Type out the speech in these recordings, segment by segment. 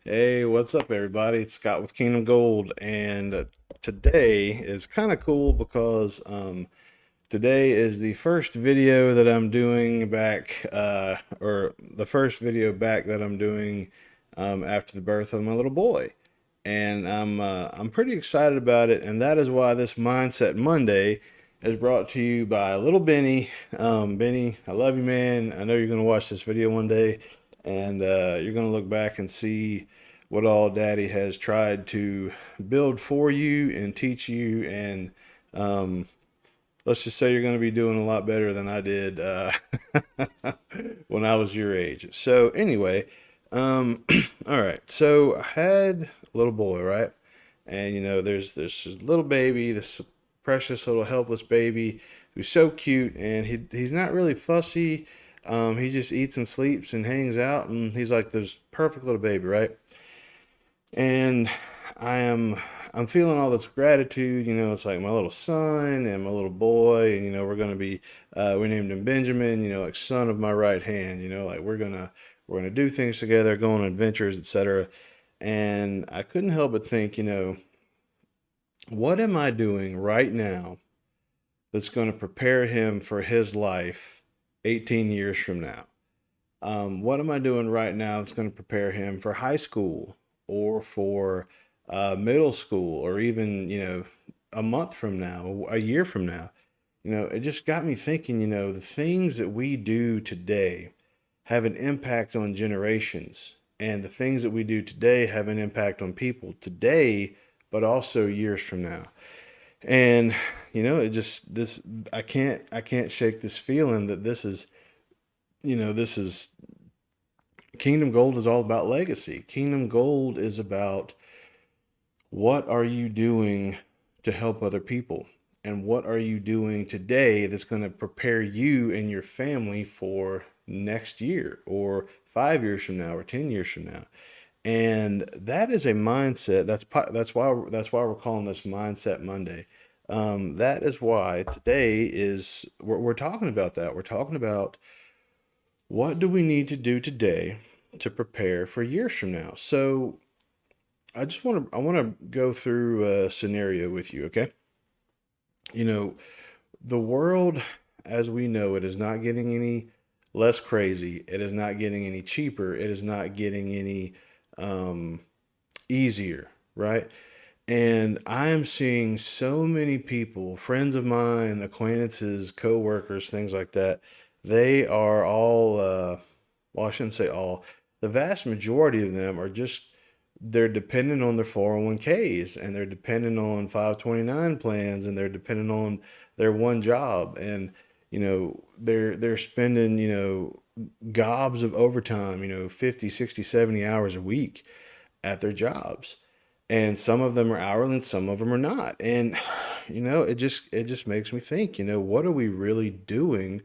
Hey, what's up, everybody? It's Scott with Kingdom Gold, and today is kind of cool because today is the first video that I'm doing back, or the first video back that I'm doing after the birth of my little boy, and I'm pretty excited about it, and that is why this Mindset Monday is brought to you by little Benny. Benny, I love you, man. I know you're gonna watch this video one day, and you're gonna look back and see what all Daddy has tried to build for you and teach you, and um, let's just say you're going to be doing a lot better than I did when I was your age. So anyway, um, all right. So I had a little boy, right? And there's this little baby, this precious little helpless baby who's so cute, and he's not really fussy. He just eats and sleeps and hangs out, and he's like this perfect little baby, right? And I am I'm feeling all this gratitude. It's like my little son and my little boy, and we're gonna be we named him Benjamin. Like son of my right hand. Like we're gonna do things together, go on adventures, etc. And I couldn't help but think, what am I doing right now that's going to prepare him for his life 18 years from now? What am I doing right now that's going to prepare him for high school or for middle school or even, a month from now, a year from now? It just got me thinking, the things that we do today have an impact on generations. And the things that we do today have an impact on people today, but also years from now. And, it just, this, I can't shake this feeling that this is Kingdom Gold is all about legacy. Kingdom Gold is about what are you doing to help other people? And what are you doing today that's going to prepare you and your family for next year or 5 years from now or 10 years from now? And that is a mindset. That's why we're calling this Mindset Monday. That is why today is we're talking about that. We're talking about what do we need to do today to prepare for years from now. So I want to go through a scenario with you, okay? You know, the world as we know it is not getting any less crazy. It is not getting any cheaper. It is not getting any um, easier, right? And I am seeing so many people, friends of mine, acquaintances, coworkers, things like that. They are all, well, I shouldn't say all. The vast majority of them are just they're dependent on their 401ks and they're dependent on 529 plans and they're dependent on their one job, and they're spending gobs of overtime, 50, 60, 70 hours a week at their jobs, and some of them are hourly and some of them are not. And it just makes me think, what are we really doing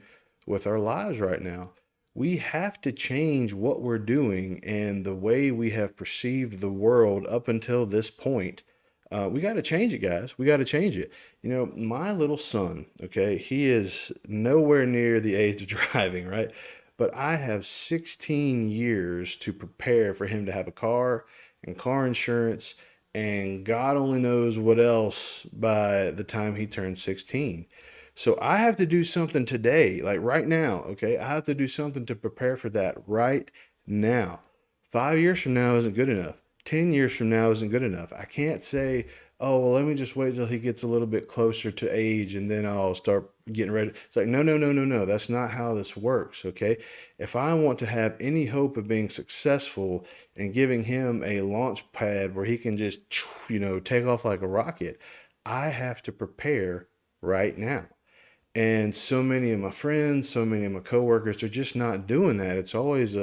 with our lives right now? We have to change what we're doing and the way we have perceived the world up until this point. We got to change it, guys. We got to change it. My little son, okay, he is nowhere near the age of driving, right? But I have 16 years to prepare for him to have a car and car insurance, and God only knows what else by the time he turns 16. So I have to do something today, like right now, okay? I have to do something to prepare for that right now. 5 years from now isn't good enough. 10 years from now isn't good enough. I can't say, oh, well, let me just wait till he gets a little bit closer to age and then I'll start getting ready. It's like, no, no, no, no, no. That's not how this works, okay? If I want to have any hope of being successful and giving him a launch pad where he can just, take off like a rocket, I have to prepare right now. And so many of my friends, so many of my coworkers are just not doing that. It's always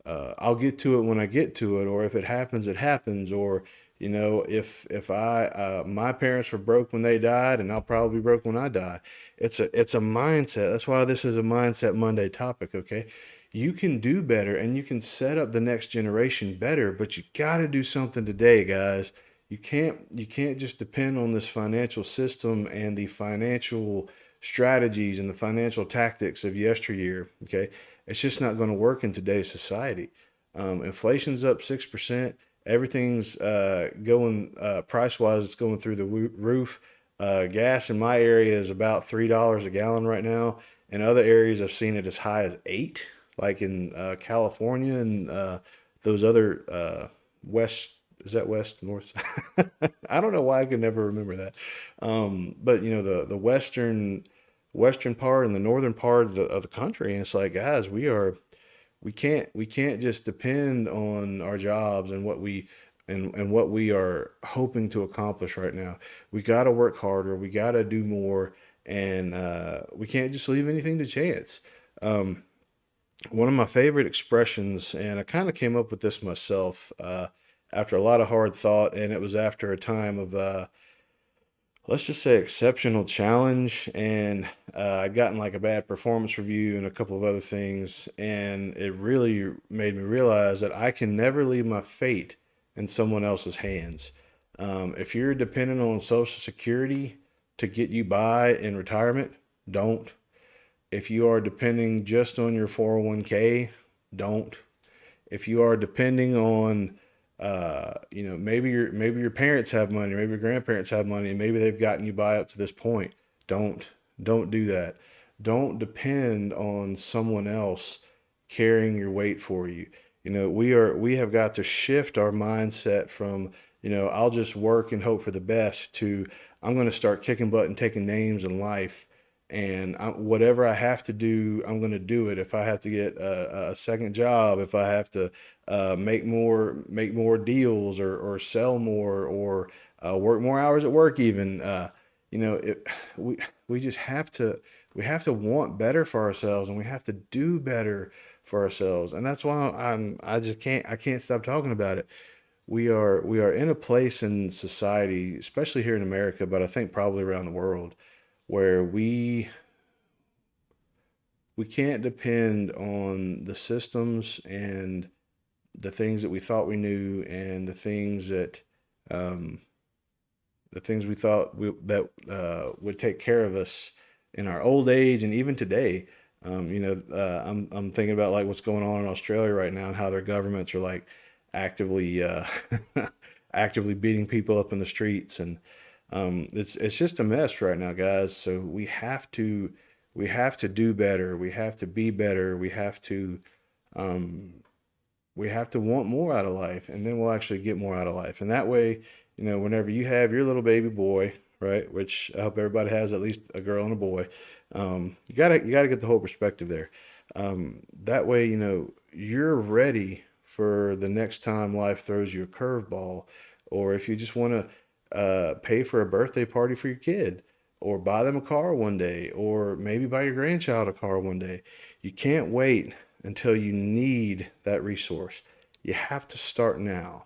I'll get to it when I get to it, or if it happens, it happens, or if I my parents were broke when they died, and I'll probably be broke when I die. It's a mindset. That's why this is a Mindset Monday topic. Okay, you can do better, and you can set up the next generation better, but you got to do something today, guys. You can't just depend on this financial system and the financial strategies and the financial tactics of yesteryear. Okay, It's just not going to work in today's society. Inflation's up 6%. Everything's going price wise. It's going through the roof. Gas in my area is about $3 a gallon right now. In other areas, I've seen it as high as 8, like in California and those other west. Is that west, north? I don't know why I could never remember that. But you know the western part and the northern part of the country, and it's like, guys, we can't just depend on our jobs and what we are hoping to accomplish right now. We got to work harder. We got to do more, and we can't just leave anything to chance. One of my favorite expressions, and I kind of came up with this myself after a lot of hard thought, and it was after a time of let's just say exceptional challenge, and I'd gotten like a bad performance review and a couple of other things, and it really made me realize that I can never leave my fate in someone else's hands. If you're dependent on Social Security to get you by in retirement, don't. If you are depending just on your 401k, don't. If you are depending on maybe your parents have money, maybe your grandparents have money, and maybe they've gotten you by up to this point. Don't do that. Don't depend on someone else carrying your weight for you. We have got to shift our mindset from, I'll just work and hope for the best, to I'm going to start kicking butt and taking names in life, and whatever I have to do, I'm going to do it. If I have to get a second job, if I have to make more deals, or sell more, or work more hours at work, even you know it, we just we have to want better for ourselves, and we have to do better for ourselves. And that's why I can't stop talking about it. We are in a place in society, especially here in America, but I think probably around the world, where we can't depend on the systems and the things that we thought we knew, and um, the things we thought that would take care of us in our old age and even today. I'm thinking about like what's going on in Australia right now, and how their governments are like actively actively beating people up in the streets, and it's just a mess right now, guys. So we have to do better. We have to be better. Um, we have to want more out of life, and then we'll actually get more out of life. And that way, whenever you have your little baby boy, right, which I hope everybody has at least a girl and a boy, you gotta get the whole perspective there. That way, you're ready for the next time life throws you a curveball, or if you just want to pay for a birthday party for your kid, or buy them a car one day, or maybe buy your grandchild a car one day. You can't wait until you need that resource. You have to start now.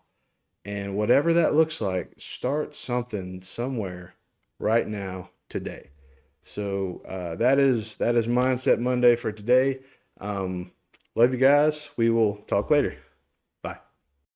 And whatever that looks like, start something somewhere right now, today. So that is Mindset Monday for today. Love you guys. We will talk later.